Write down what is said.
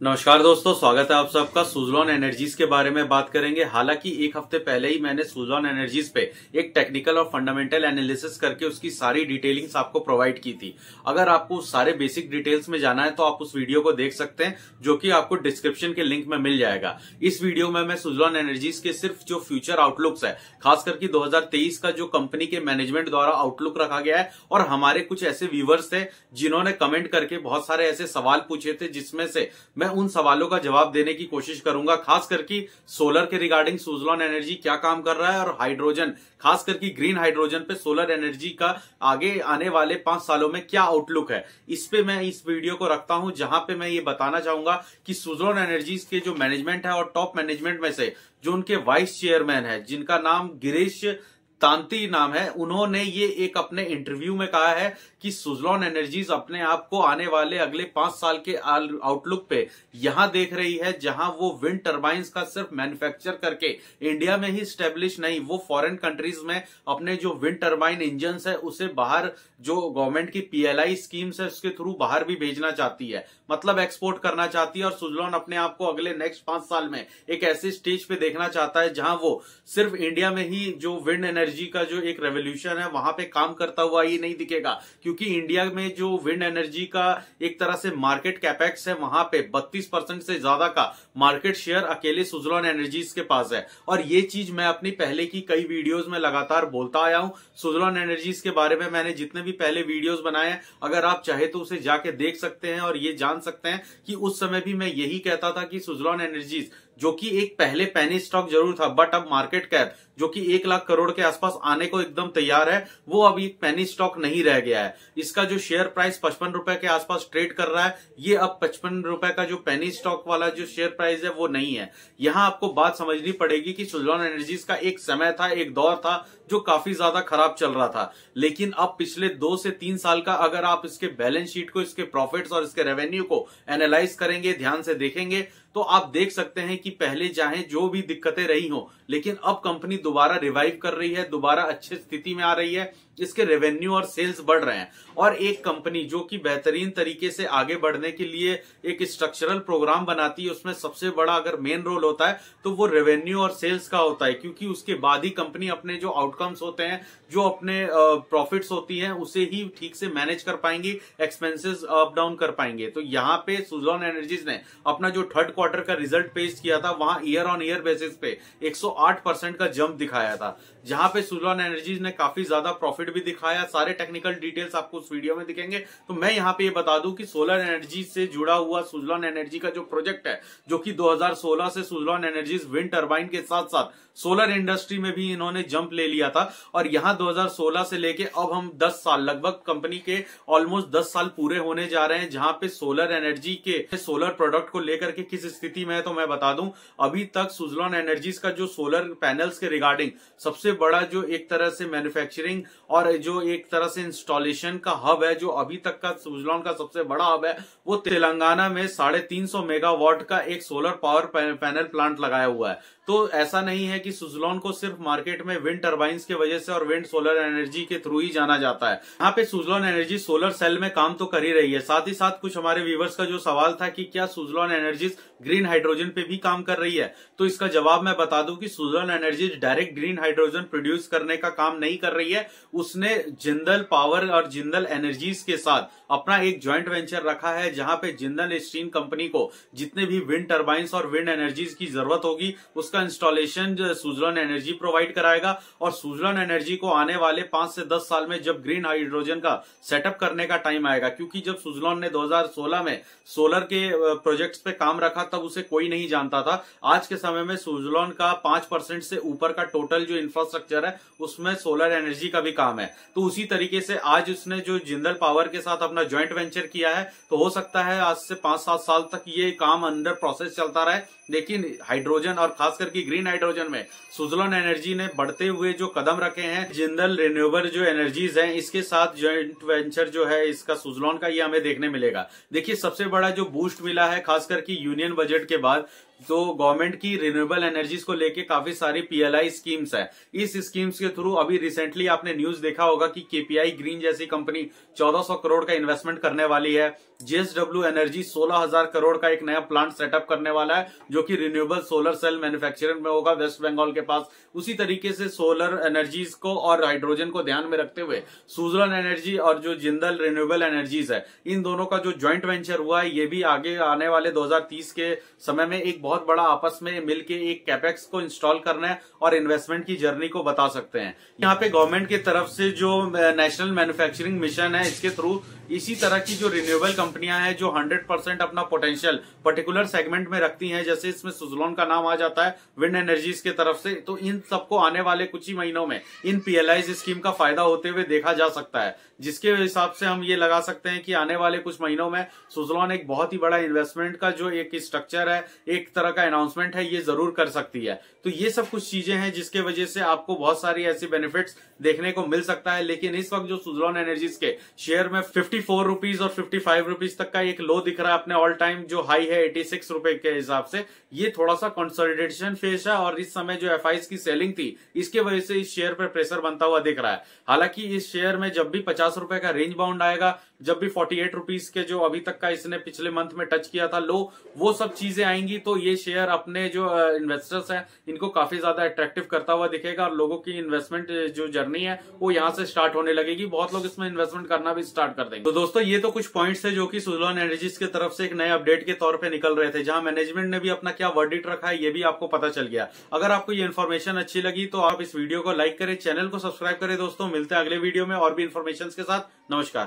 नमस्कार दोस्तों, स्वागत है आप सबका। सुज़लॉन एनर्जीज के बारे में बात करेंगे। हालांकि एक हफ्ते पहले ही मैंने सुज़लॉन एनर्जीज पे एक टेक्निकल और फंडामेंटल एनालिसिस करके उसकी सारी डिटेलिंग्स आपको प्रोवाइड की थी। अगर आपको सारे बेसिक डिटेल्स में जाना है तो आप उस वीडियो को देख सकते हैं, जो कि आपको डिस्क्रिप्शन के लिंक में मिल जाएगा। इस वीडियो में मैं सुज़लॉन एनर्जीज के सिर्फ जो फ्यूचर आउटलुक्स है, खास करके 2023 का जो कंपनी के मैनेजमेंट द्वारा आउटलुक रखा गया है, और हमारे कुछ ऐसे व्यूवर्स थे जिन्होंने कमेंट करके बहुत सारे ऐसे सवाल पूछे थे, जिसमें से मैं उन सवालों का जवाब देने की कोशिश करूंगा। खास करके सोलर के रिगार्डिंग सुज़लॉन एनर्जी क्या काम कर रहा है, और हाइड्रोजन, खास करके ग्रीन हाइड्रोजन पे सोलर एनर्जी का आगे आने वाले 5 सालों में क्या आउटलुक है, इस पे मैं इस वीडियो को रखता हूं, जहां पे मैं ये बताना चाहूंगा कि सुज़लॉन एनर्जीज के जो मैनेजमेंट है और टॉप मैनेजमेंट में से जो उनके वाइस चेयरमैन है, जिनका नाम गिरीश तांती नाम है, उन्होंने ये एक अपने इंटरव्यू में कहा है कि सुज़लॉन एनर्जीज अपने आप को आने वाले अगले 5 साल के आउटलुक पे यहां देख रही है, जहां वो विंड टर्बाइंस का सिर्फ मैन्युफैक्चर करके इंडिया में ही स्टेब्लिश नहीं, वो फॉरेन कंट्रीज में अपने जो विंड टर्बाइन इंजन है उसे बाहर, जो गवर्नमेंट की पीएलआई स्कीम्स है उसके थ्रू बाहर भी भेजना चाहती है, मतलब एक्सपोर्ट करना चाहती है। और सुज़लॉन अपने आप को अगले नेक्स्ट 5 साल में एक ऐसे स्टेज पे देखना चाहता है जहां वो सिर्फ इंडिया में ही जो विंड एनर्जी का जो एक रेवोल्यूशन है वहां पे काम करता हुआ ही नहीं दिखेगा, क्योंकि इंडिया में जो विंड एनर्जी का एक तरह से मार्केट कैपेक्स है, वहां पे 32% से ज्यादा का मार्केट शेयर अकेले सुज़लॉन एनर्जीज के पास है। और ये चीज मैं अपनी पहले की कई वीडियोस में लगातार बोलता आया हूं। सुज़लॉन एनर्जीज के बारे में मैंने जितने भी पहले वीडियोस बनाए हैं, अगर आप चाहे तो उसे जाके देख सकते हैं और ये जान सकते हैं कि उस समय भी मैं यही कहता था कि सुज़लॉन एनर्जीज, जो कि एक पहले पेनी स्टॉक जरूर था, बट अब मार्केट कैप जो कि 1 लाख करोड़ के आसपास आने को एकदम तैयार है, वो अभी एक पेनी स्टॉक नहीं रह गया है। इसका जो शेयर प्राइस 55 रुपए के आसपास ट्रेड कर रहा है, ये अब 55 रुपए का जो पेनी स्टॉक वाला जो शेयर प्राइस है वो नहीं है। यहां आपको बात समझनी पड़ेगी कि सुज़लॉन एनर्जीज का एक समय था, एक दौर था जो काफी ज्यादा खराब चल रहा था, लेकिन अब पिछले 2 से 3 साल का अगर आप इसके बैलेंस शीट को, इसके प्रॉफिट्स और इसके रेवेन्यू को एनालाइज करेंगे, ध्यान से देखेंगे, तो आप देख सकते हैं कि पहले चाहे जो भी दिक्कतें रही हो, लेकिन अब कंपनी दोबारा रिवाइव कर रही है, दोबारा अच्छी स्थिति में आ रही है, इसके रेवेन्यू और सेल्स बढ़ रहे हैं। और एक कंपनी जो कि बेहतरीन तरीके से आगे बढ़ने के लिए एक स्ट्रक्चरल प्रोग्राम बनाती है, उसमें सबसे बड़ा अगर मेन रोल होता है तो वो रेवेन्यू और सेल्स का होता है, क्योंकि उसके बाद ही कंपनी अपने जो आउटकम्स होते हैं, जो अपने प्रॉफिट्स होती हैं, उसे ही ठीक से मैनेज कर पाएंगी, एक्सपेंसेस अप डाउन कर पाएंगे। तो यहाँ पे सुज़लॉन एनर्जीज ने अपना जो थर्ड क्वार्टर का रिजल्ट पेश किया था, वहां ईयर ऑन ईयर बेसिस पे 108% का जंप दिखाया था, जहां पे सुज़लॉन एनर्जीज ने काफी ज्यादा प्रॉफिट भी दिखाया। सारे टेक्निकल डिटेल्स आपको उस वीडियो में दिखेंगे। तो मैं यहाँ पे ये बता दूं कि सोलर एनर्जी से जुड़ा हुआ सुज़लॉन एनर्जी का जो प्रोजेक्ट है, जो कि 2016 से सुज़लॉन एनर्जीज विंड टर्बाइन के साथ साथ सोलर इंडस्ट्री में भी इन्होंने जंप ले लिया था, और यहाँ 2016 से लेके अब हम 10 साल, लगभग कंपनी के ऑलमोस्ट 10 साल पूरे होने जा रहे हैं, जहां पे सोलर एनर्जी के सोलर प्रोडक्ट को लेकर के किस स्थिति में है। तो मैं बता दूं, अभी तक सुज़लॉन एनर्जीज का जो सोलर पैनल्स के रिगार्डिंग सबसे बड़ा जो एक तरह से मैन्युफैक्चरिंग और जो एक तरह से इंस्टॉलेशन का हब है, जो अभी तक का सुज़लॉन का सबसे बड़ा हब है, वो तेलंगाना में 350 मेगावाट का एक सोलर पावर पैनल प्लांट लगाया हुआ है। तो ऐसा नहीं है कि सुज़लॉन को सिर्फ मार्केट में विंड टर्बाइंस की वजह से और विंड सोलर एनर्जी के थ्रू ही जाना जाता है। यहाँ पे सुज़लॉन एनर्जी सोलर सेल में काम तो कर ही रही है। साथ ही साथ कुछ हमारे व्यूवर्स का जो सवाल था कि क्या सुज़लॉन एनर्जीज ग्रीन हाइड्रोजन पे भी काम कर रही है, तो इसका जवाब मैं बता दूं कि Suzlon energies direct green hydrogen produce करने का काम नहीं कर रही है। उसने जिंदल पावर और जिंदल एनर्जीज के साथ अपना एक ज्वाइंट वेंचर रखा है, जहां पे जिंदल स्टील कंपनी को जितने भी विंड टर्बाइंस और विंड एनर्जीज की जरूरत होगी, उसका इंस्टॉलेशन सुज़लॉन एनर्जी प्रोवाइड कराएगा। और सुज़लॉन एनर्जी को आने वाले 5 से 10 साल में जब ग्रीन हाइड्रोजन का सेटअप करने का टाइम आएगा, क्योंकि जब सुज़लॉन ने 2016 में सोलर के प्रोजेक्ट्स पे काम रखा तब उसे कोई नहीं जानता था। आज के समय में सुज़लॉन का 5% से ऊपर का टोटल जो इंफ्रास्ट्रक्चर है उसमें सोलर एनर्जी का भी काम है। तो उसी तरीके से आज उसने जो जिंदल पावर के साथ अपना ज्वाइंट वेंचर किया है, तो हो सकता है आज से 5-7 साल तक ये काम अंडर प्रोसेस चलता रहे। लेकिन हाइड्रोजन और खास करके ग्रीन हाइड्रोजन में सुज़लॉन एनर्जी ने बढ़ते हुए जो कदम रखे हैं, जिंदल रिन्यूएबल जो एनर्जीज हैं, इसके साथ ज्वाइंट वेंचर जो है इसका सुज़लॉन का, ये हमें देखने मिलेगा। देखिए, सबसे बड़ा जो बूस्ट मिला है खास करके यूनियन बजट के बाद, तो गवर्नमेंट की रिन्यूएबल एनर्जीज को लेके काफी सारी पीएलआई स्कीम्स है। इस स्कीम्स के थ्रू अभी रिसेंटली आपने न्यूज देखा होगा कि केपीआई ग्रीन जैसी कंपनी 1400 करोड़ का इन्वेस्टमेंट करने वाली है। जेएसडब्ल्यू एनर्जी 16,000 करोड़ का एक नया प्लांट सेटअप करने वाला है, जो कि रिन्यूएबल सोलर सेल मैन्युफैक्चरिंग में होगा वेस्ट बंगाल के पास। उसी तरीके से सोलर एनर्जीज को और हाइड्रोजन को ध्यान में रखते हुए सुजलॉन एनर्जी और जो जिंदल रिन्यूएबल एनर्जीज है, इन दोनों का जो ज्वाइंट वेंचर हुआ है, ये भी आगे आने वाले 2030 के समय में एक बहुत बड़ा आपस में मिलके एक कैपेक्स को इंस्टॉल करना है और इन्वेस्टमेंट की जर्नी को बता सकते हैं। यहाँ पे गवर्नमेंट की तरफ से जो नेशनल मैन्युफैक्चरिंग मिशन है, इसके थ्रू इसी तरह की जो रिन्यूएबल कंपनियां हैं जो 100% अपना पोटेंशियल पर्टिकुलर सेगमेंट में रखती हैं, जैसे इसमें सुजलॉन का नाम आ जाता है विंड एनर्जीज की तरफ से, तो इन सबको आने वाले कुछ ही महीनों में इन पीएलआई स्कीम का फायदा होते हुए देखा जा सकता है, जिसके हिसाब से हम ये लगा सकते हैं कि आने वाले कुछ महीनों में सुजलॉन एक बहुत ही बड़ा इन्वेस्टमेंट का जो एक स्ट्रक्चर है, एक तरह का अनाउंसमेंट है, ये जरूर कर सकती है। तो ये सब कुछ चीजें हैं जिसके वजह से आपको बहुत सारी ऐसी बेनिफिट्स देखने को मिल सकता है। लेकिन इस वक्त जो सुजलॉन एनर्जीज के शेयर में 54 रुपीज और 55 रुपीज तक का एक लो दिख रहा है, अपने ऑल टाइम जो हाई है 86 रुपए के हिसाब से, ये थोड़ा सा कंसोलिडेशन फेज है और इस समय जो एफआईज की सेलिंग थी, इसके वजह से इस शेयर पर प्रेशर बनता हुआ दिख रहा है। हालांकि इस शेयर में जब भी 50 रुपए का रेंज बाउंड आएगा, जब भी 48 रुपीज के जो अभी तक का इसने पिछले मंथ में टच किया था लो, वो सब चीजें आएंगी तो ये शेयर अपने जो इन्वेस्टर्स हैं इनको काफी ज्यादा अट्रैक्टिव करता हुआ दिखेगा और लोगों की इन्वेस्टमेंट जो जर्नी है वो यहाँ से स्टार्ट होने लगेगी। बहुत लोग इसमें इन्वेस्टमेंट करना भी स्टार्ट कर देंगे। तो दोस्तों ये तो कुछ पॉइंट्स है जो कि सुजलॉन एनर्जीज की तरफ से एक नए अपडेट के तौर पर निकल रहे थे, जहां मैनेजमेंट ने भी अपना क्या वर्डिक्ट रखा है ये भी आपको पता चल गया। अगर आपको ये इन्फॉर्मेशन अच्छी लगी तो आप इस वीडियो को लाइक करें, चैनल को सब्सक्राइब करें। दोस्तों मिलते हैं अगले वीडियो में और भी इन्फॉर्मेशन के साथ। नमस्कार।